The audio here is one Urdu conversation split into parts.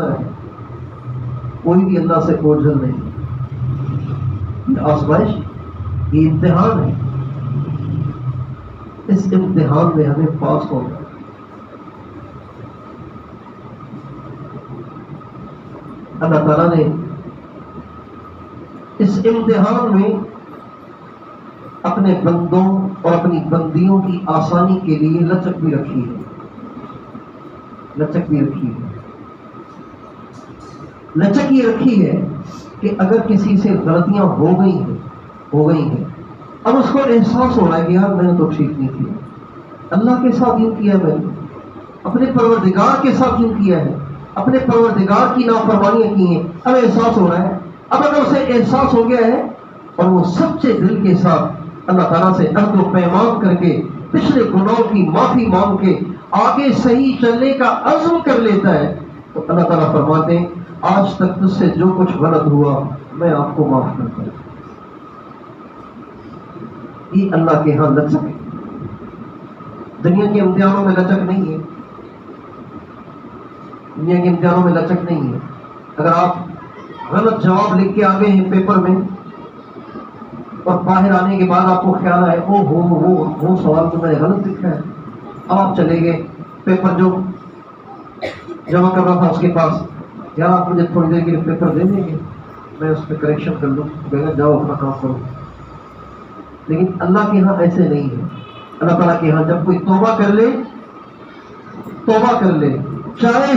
ہے، کوئی بھی اللہ سے اوجھل نہیں. یہ آزمائش، یہ امتحان ہے. اس امتحان میں ہمیں پاس ہونا ہے. اللہ تعالیٰ نے اس امتحان میں اپنے بندوں اور اپنی بندیوں کی آسانی کے لیے لچک بھی رکھی ہے. لچک بھی رکھی ہے. لچک یہ رکھی ہے کہ اگر کسی سے غلطیاں ہو گئی ہیں اب اس کو احساس ہو رہا ہے کہ یار میں نے تو ٹھیک نہیں کیا، اللہ کے ساتھ یوں کیا، میں نے اپنے پروردگار کے ساتھ یوں کیا ہے، اپنے پروردگار کی نافرمانیاں کی ہیں. اب احساس ہو رہا ہے. اب اگر اسے احساس ہو گیا ہے اور وہ سچے دل کے ساتھ اللہ تعالیٰ سے عہد و پیمان کر کے پچھلے گناہوں کی معافی مانگ کے آگے صحیح چلنے کا عزم کر لیتا ہے تو اللہ تعالیٰ فرماتے ہیں آج تک تجھ سے جو کچھ غلط ہوا میں آپ کو معاف کرتا ہوں. یہ اللہ کے ہاں لچک ہے. دنیا کے امتحانوں میں لچک نہیں ہے. دنیا کے امتحانوں میں لچک نہیں ہے. اگر آپ غلط جواب لکھ کے آ گئے ہیں پیپر میں اور باہر آنے کے بعد آپ کو خیال آئے وہ سوال تو میں نے غلط لکھا ہے، اب آپ چلے گئے پیپر جو جمع کر رہا تھا اس کے پاس، یار آپ مجھے تھوڑی دیر کے لیے پیپر دے دیں گے، میں اس پہ کریکشن کر لوں، کہے جاؤ اپنا کام کرو. لیکن اللہ کے ہاں ایسے نہیں ہے. اللہ تعالیٰ کے ہاں جب کوئی توبہ کر لے چاہے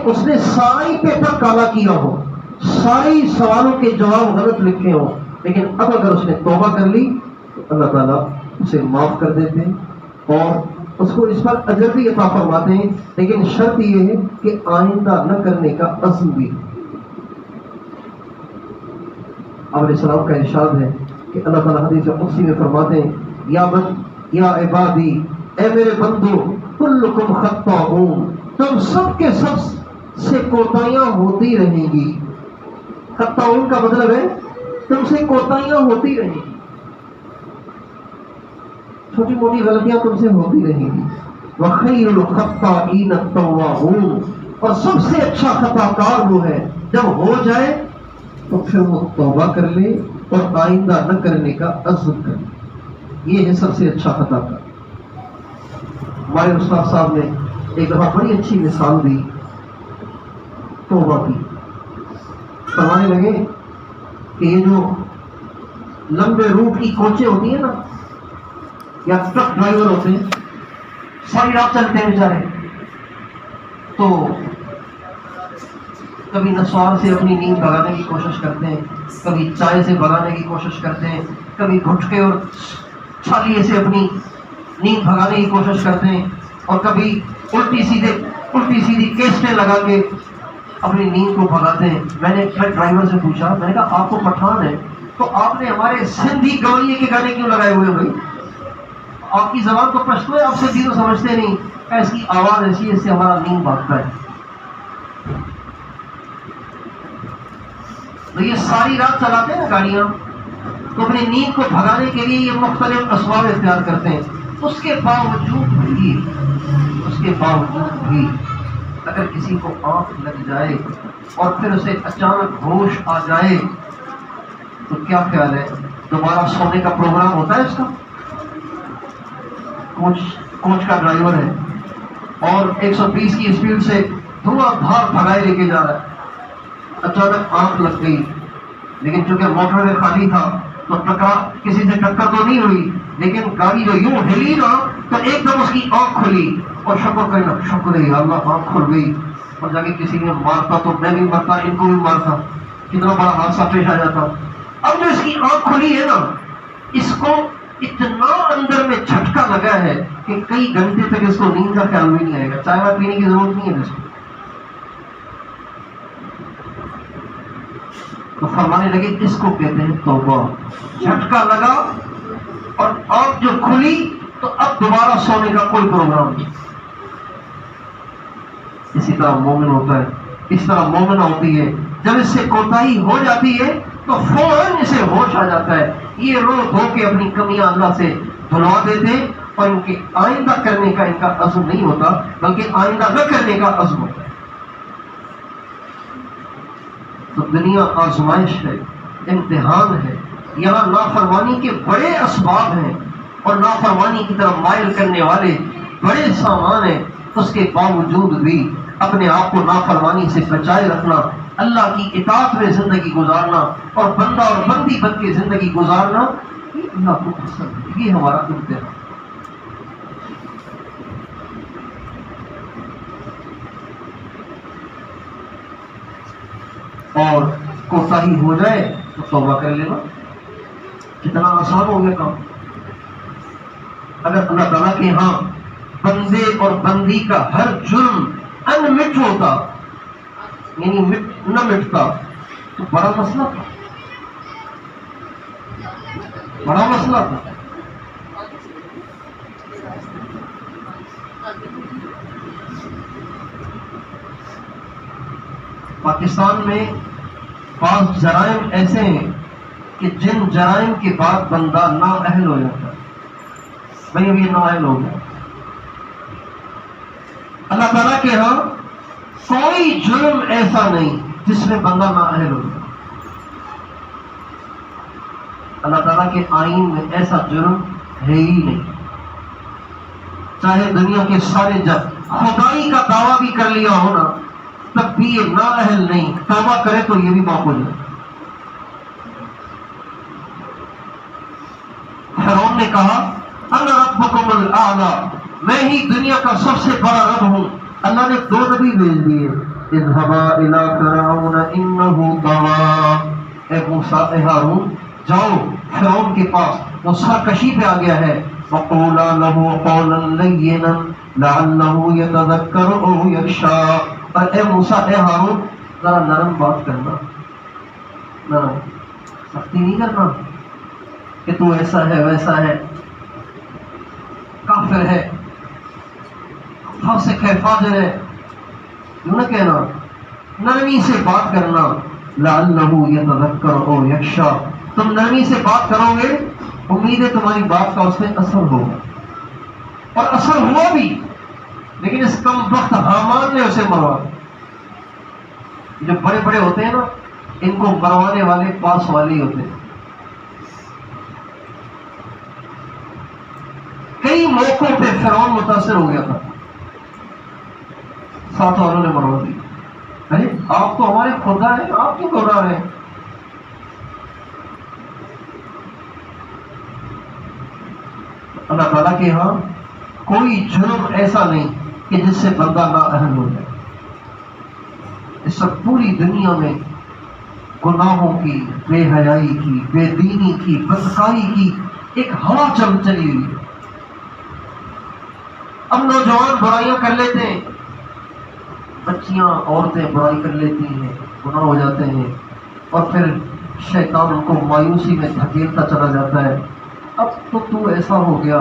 اس نے سارے پیپر کالا کیا ہو، سارے سوالوں کے جواب غلط لکھے ہوں، لیکن اب اگر اس نے توبہ کر لی تو اللہ تعالیٰ اسے معاف کر دیتے ہیں اور اس کو اس پر اجر بھی عطا فرماتے ہیں. لیکن شرط یہ ہے کہ آئندہ نہ کرنے کا عزم بھی. آپ علیہ السلام کا ارشاد ہے کہ اللہ تعالیٰ حدیث قدسی میں فرماتے ہیں یا عبادی، اے میرے بندو، کلکم خطاؤون، تم سب کے سب سے کوتاہیاں ہوتی رہیں گی. خطاؤون کا مطلب ہے تم سے کوتاہیاں ہوتی رہیں گی، چھوٹی موٹی غلطیاں تم سے ہوتی رہیں گی. وخیر الخطائین التوابون، اور سب سے اچھا خطا کار وہ ہے جب ہو جائے تو پھر وہ توبہ کر لے اور آئندہ نہ کرنے کا عزم کرے. یہ ہے سب سے اچھا خطا کار. ہمارے استاد صاحب نے ایک دفعہ بڑی اچھی مثال دی توبہ کی. فرمانے لگے کہ یہ جو لمبے روٹ کی کوچیں ہوتی ہیں نا، یا ٹرک ڈرائیور ہوتے ہیں، ساری رات چلتے ہیں بیچارے، تو کبھی نسوار سے اپنی نیند بھگانے کی کوشش کرتے ہیں، کبھی چائے سے بھگانے کی کوشش کرتے ہیں، کبھی گھٹکے اور چھالیے سے اپنی نیند بھگانے کی کوشش کرتے ہیں، اور کبھی الٹی سیدھی کیسٹیں لگا کے اپنی نیند کو بھگاتے ہیں. میں نے ڈرائیور سے پوچھا، میں نے کہا آپ کو پٹھان ہے تو آپ نے ہمارے سندھی گوائیے کے گانے کیوں لگائے ہوئے ہیں بھائی؟ آپ کی زبان تو پشتو ہے، آپ سندھی تو سمجھتے نہیں. اس کی آواز ایسی ہے، اس سے ہمارا نیند بھاگتا ہے. تو یہ ساری رات چلاتے ہیں نا گاڑیاں، تو اپنی نیند کو بھگانے کے لیے یہ مختلف اسباب اختیار کرتے ہیں. اس کے باوجود بھی اگر کسی کو آنکھ لگ جائے اور پھر اسے اچانک ہوش آ جائے تو کیا خیال ہے، دوبارہ سونے کا پروگرام ہوتا ہے اس کا؟ کوچ کا ڈرائیور ہے اور 120 کی اسپیڈ سے دھواں دھار بھگائے لے کے جا رہا ہے، اچانک آنکھ لگ گئی، لیکن چونکہ موٹر وے خالی تھا تو کسی سے ٹکر تو نہیں ہوئی، لیکن گاڑی جو یوں ہلی نا تو ایک دم اس کی آنکھ کھلی اور شکر ہے اللہ، آنکھ کھل گئی. اور جا کے کسی نے مارتا تو میں بھی مرتا، ان کو بھی مارتا، کتنا بڑا حادثہ پیش آ جاتا. اب جو اس کی آنکھ کھلی ہے نا، اس کو اتنا اندر میں جھٹکا لگا ہے کہ کئی گھنٹے تک اس کو نیند کا خیال بھی نہیں آئے گا. چائے پینے کی ضرورت نہیں ہے اس کو. تو فرمانے لگے اس کو کہتے ہیں توبہ. جھٹکا لگا اور آنکھ جو کھلی تو اب دوبارہ سونے کا کوئی پروگرام نہیں. اسی طرح مومن ہوتا ہے، اس طرح مومنہ ہوتی ہے. جب اس سے کوتاہی ہو جاتی ہے تو فوراً اسے ہوش آ جاتا ہے. یہ رو دھو کے اپنی کمیاں اللہ سے دھلوا دیتے اور ان کے آئندہ کرنے کا ان کا عزم نہیں ہوتا، بلکہ آئندہ نہ کرنے کا عزم ہوتا ہے. تو دنیا آزمائش ہے، امتحان ہے، یہاں نافرمانی کے بڑے اسباب ہیں اور نافرمانی کی طرف مائل کرنے والے بڑے سامان ہیں، اس کے باوجود بھی اپنے آپ کو نافرمانی سے بچائے رکھنا، اللہ کی اطاعت میں زندگی گزارنا اور بندہ اور بندی بن کے زندگی گزارنا، یہ اللہ کو پسند ہے، یہ ہمارا امتحان۔ اور کوتاہی ہو جائے تو توبہ کر لینا، کتنا آسان ہو گیا کام۔ اگر اللہ تعالیٰ کے ہاں بندے اور بندی کا ہر جرم انمٹ ہوتا، یعنی نہ مٹتا، تو بڑا مسئلہ تھا، بڑا مسئلہ تھا۔ پاکستان میں بعض جرائم ایسے ہیں کہ جن جرائم کے بعد بندہ نااہل ہو جاتا ہے، بھائی اب یہ نااہل ہو گیا۔ اللہ تعالیٰ کے ہاں کوئی جرم ایسا نہیں جس میں بندہ نااہل ہو جائے۔ اللہ تعالیٰ کے آئین میں ایسا جرم ہے ہی نہیں، چاہے دنیا کے سارے جب خدائی کا دعویٰ بھی کر لیا ہونا، تب بھی یہ نااہل نہیں، توبہ کرے تو یہ بھی معاف ہو جائے۔ فرعون نے کہا انا ربکم الاعلی، میں ہی دنیا کا سب سے بڑا رب ہوں۔ اللہ نے 2 نبی بھیج دیے، اذهبا الى فرعون انه طغى، اے موسیٰ اے ہارون جاؤ فرعون کے پاس، وہ سرکشی پہ آ گیا ہے، وقولا له قولا لینا لعله يتذكر او يخشى، اور اے موسیٰ اے ہارون ذرا نرم بات کرنا، نرم، سختی نہیں کرنا کہ تو ایسا ہے ویسا ہے، کافر ہے، فاسق ہے، فاجر ہے، یوں نہ کہنا، نرمی سے بات کرنا، لعلہ یتذکر او یخشی، تم نرمی سے بات کرو گے، امید ہے تمہاری بات کا اس میں اثر ہوگا، اور اثر ہوا بھی، لیکن اس کم وقت حامان نے اسے مروا۔ جو بڑے بڑے ہوتے ہیں نا، ان کو مروانے والے پاس والے ہی ہوتے ہیں۔ کئی موقعوں پہ فرعون متاثر ہو گیا تھا، ساتھ والوں نے مروا دی، ارے آپ تو ہمارے خدا ہیں، آپ کیوں گھبرا رہے ہیں؟ اللہ تعالیٰ کے ہاں کوئی جرم ایسا نہیں کہ جس سے بندہ نااہل ہو جائے۔ اس وقت پوری دنیا میں گناہوں کی، بے حیائی کی، بے دینی کی، بدکاری کی ایک ہوا چلی ہوئی ہے۔ اب نوجوان برائیاں کر لیتے ہیں، بچیاں عورتیں برائی کر لیتی ہیں، گناہ ہو جاتے ہیں، اور پھر شیطان ان کو مایوسی میں دھکیلتا چلا جاتا ہے، اب تو ایسا ہو گیا،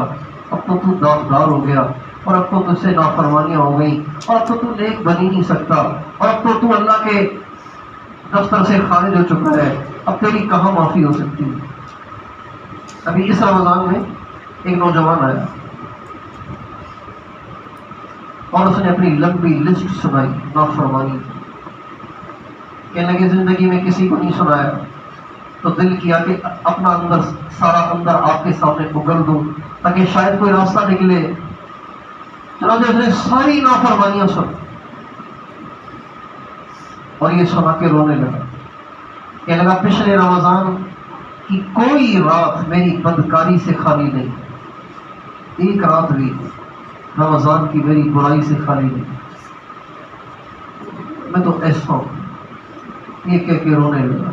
اب تو داغدار ہو گیا، اور اب تو تجھ سے نافرمانیاں ہو گئی، اور اب تو نیک بن ہی نہیں سکتا، اور اب تو اللہ کے دفتر سے خارج ہو چکا ہے، اب تیری کہاں معافی ہو سکتی ہے۔ ابھی اس رمضان میں ایک نوجوان آیا اور اس نے اپنی لمبی لسٹ سنائی نافرمانی، کہنے لگے زندگی میں کسی کو نہیں سنایا، تو دل کیا کہ اپنا سارا اندر آپ کے سامنے اگل دوں تاکہ شاید کوئی راستہ نکلے۔ چنانچہ اس نے ساری نافرمانیاں سن اور یہ سنا کے رونے لگا، کہنے لگا پچھلے رمضان کی کوئی رات میری بدکاری سے خالی نہیں، ایک رات بھی رمضان کی میری برائی سے خالی نہیں، میں تو ایسا ہوں۔ یہ کہہ کے رونے لگا،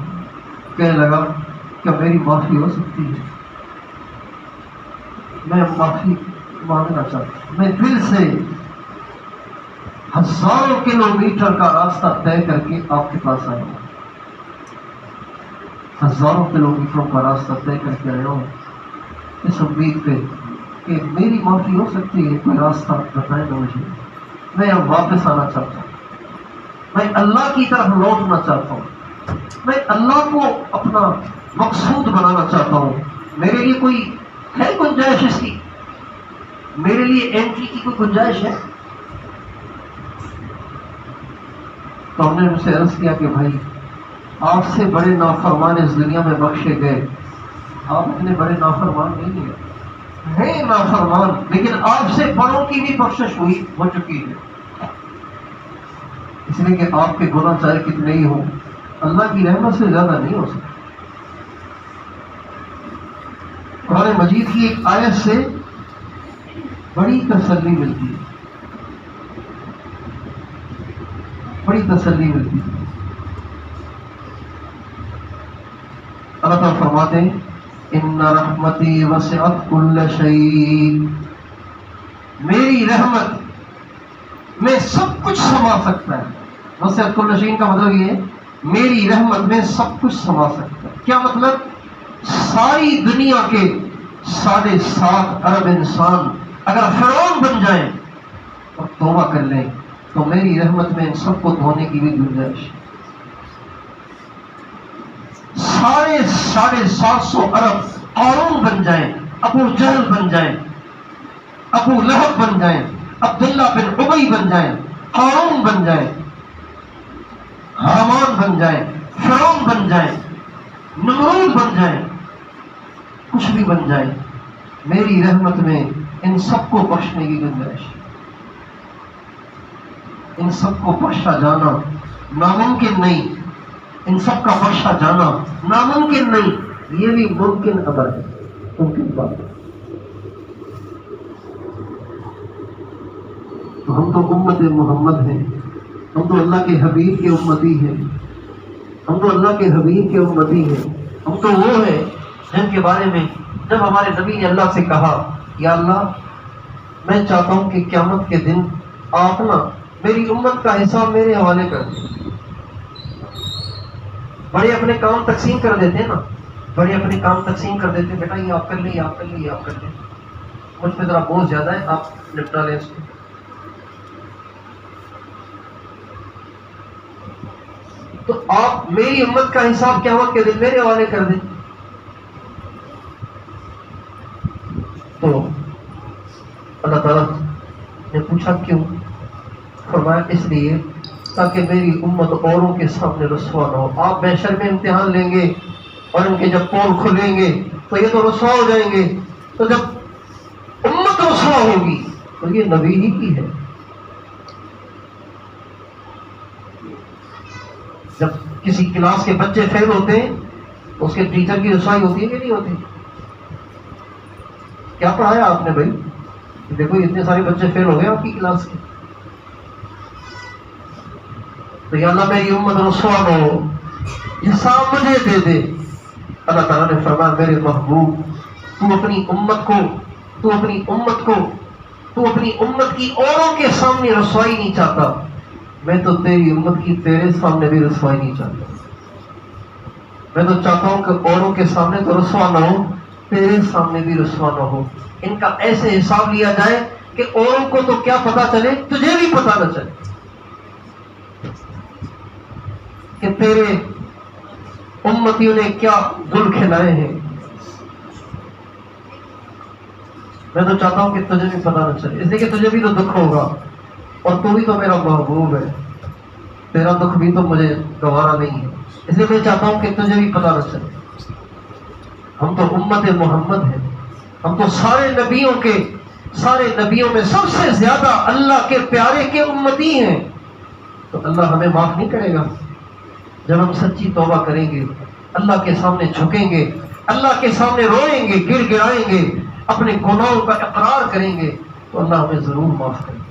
کہنے لگا کیا میری معافی ہو سکتی ہے؟ میں معافی مانگنا چاہتا ہوں، میں دل سے ہزاروں کلومیٹر کا راستہ طے کر کے آپ کے پاس آیا ہوں، ہزاروں کلومیٹروں کا راستہ طے کر کے آیا ہوں، اس امید پہ کہ میری معافی ہو سکتی ہے، کوئی راستہ بتائے نا مجھے، میں اب واپس آنا چاہتا ہوں، میں اللہ کی طرف لوٹنا چاہتا ہوں، میں اللہ کو اپنا مقصود بنانا چاہتا ہوں، میرے لیے کوئی ہے گنجائش اس کی، میرے لیے انٹری کی کوئی گنجائش ہے؟ تو ہم نے ان سے عرض کیا کہ بھائی آپ سے بڑے نافرمان اس دنیا میں بخشے گئے، آپ اتنے بڑے نافرمان نہیں ہیں نافرمان، لیکن آپ سے بڑوں کی بھی بخشش ہو چکی ہے، اس لیے کہ آپ کے گناہ چاہے کتنے ہی ہوں اللہ کی رحمت سے زیادہ نہیں ہو سکتے۔ قرآن مجید کی ایک آیت سے بڑی تسلی ملتی ہے، بڑی تسلی ملتی ہے۔ اللہ تعالیٰ فرماتے ہیں ان رحمتی وسعت کل شیء، میری رحمت میں سب کچھ سما سکتا ہے۔ وسعت کل شیء کا مطلب یہ ہے میری رحمت میں سب کچھ سما سکتا ہے۔ کیا مطلب؟ ساری دنیا کے 7.5 ارب انسان اگر فرعون بن جائیں اور توبہ کر لیں تو میری رحمت میں ان سب کو دھونے کی بھی گنجائش ہے۔ 750 ارب قارون بن جائیں، ابو جہل بن جائیں، ابو لہب بن جائیں، عبداللہ بن ابی بن جائیں، قارون بن جائیں، حامان بن جائیں، فرعون بن جائیں، نمرود بن جائیں، کچھ بھی بن جائیں، میری رحمت میں ان سب کو بخشنے کی گنجائش ہے۔ ان سب کو بخشا جانا ناممکن نہیں، ان سب کا بخشا جانا ناممکن نہیں، یہ بھی ممکن خبر ہے، ممکن بات ہے۔ تو ہم تو امت محمد ہیں، ہم تو اللہ کے حبیب کے امتی ہیں، ہم تو اللہ کے حبیب کے امتی ہیں، ہم تو وہ ہیں جن کے بارے میں جب ہمارے نبی نے اللہ سے کہا یا اللہ میں چاہتا ہوں کہ قیامت کے دن آپ نا میری امت کا حساب میرے حوالے کر دیں۔ بڑے اپنے کام تقسیم کر دیتے ہیں نا، بڑے اپنے کام تقسیم کر دیتے ہیں، بیٹا یہ آپ کر لیں، یہ آپ کر لیں، یہ آپ کر لیں، مجھ پہ ذرا بہت زیادہ ہے، آپ نپٹا لیں اس کو۔ تو آپ میری امت کا حساب قیامت کے دن میرے حوالے کر دیں۔ تو اللہ تعالیٰ نے پوچھا کیوں؟ فرمایا اس لیے تاکہ میری امت اوروں کے سامنے رسوا نہ ہو۔ آپ بحشر میں امتحان لیں گے اور ان کے جب پول کھلیں گے تو یہ تو رسوا ہو جائیں گے، تو جب امت رسوا ہوگی تو یہ نبی ہی کی ہے۔ جب کسی کلاس کے بچے فیل ہوتے ہیں تو اس کے ٹیچر کی رسوائی ہوتی ہے کہ نہیں ہوتی؟ کیا پڑھایا آپ نے بھائی؟ دیکھو اتنے سارے بچے فیل ہو گئے آپ کی کلاس کے، تو یا اللہ میری امت رسوا نہ ہو، حساب مجھے دے دے۔ اللہ تعالیٰ نے فرمایا میرے محبوب تو اپنی امت کی اوروں کے سامنے رسوائی نہیں چاہتا، میں تو تیری امت کی تیرے سامنے بھی رسوائی نہیں چاہتا۔ میں تو چاہتا ہوں کہ اوروں کے سامنے تو رسوا نہ ہو، تیرے سامنے بھی رسوا نہ ہو۔ ان کا ایسے حساب لیا جائے کہ اوروں کو تو کیا پتا چلے، تجھے بھی پتا نہ چلے کہ تیرے امتیوں نے کیا گل کھلائے ہیں۔ میں تو چاہتا ہوں کہ تجھے بھی پتا نہ چلے، اس لیے کہ تجھے بھی تو دکھ ہوگا اور تو بھی تو میرا محبوب ہے، تیرا دکھ بھی تو مجھے گوارا نہیں ہے، اس لیے میں چاہتا ہوں کہ تجھے بھی پتا نہ چلے۔ ہم تو امت محمد ہیں، ہم تو سارے نبیوں میں سب سے زیادہ اللہ کے پیارے کے امتی ہیں، تو اللہ ہمیں معاف نہیں کرے گا جب ہم سچی توبہ کریں گے، اللہ کے سامنے جھکیں گے، اللہ کے سامنے روئیں گے، گر گرائیں گے، اپنے گناہوں کا اقرار کریں گے، تو اللہ ہمیں ضرور معاف کرے گا۔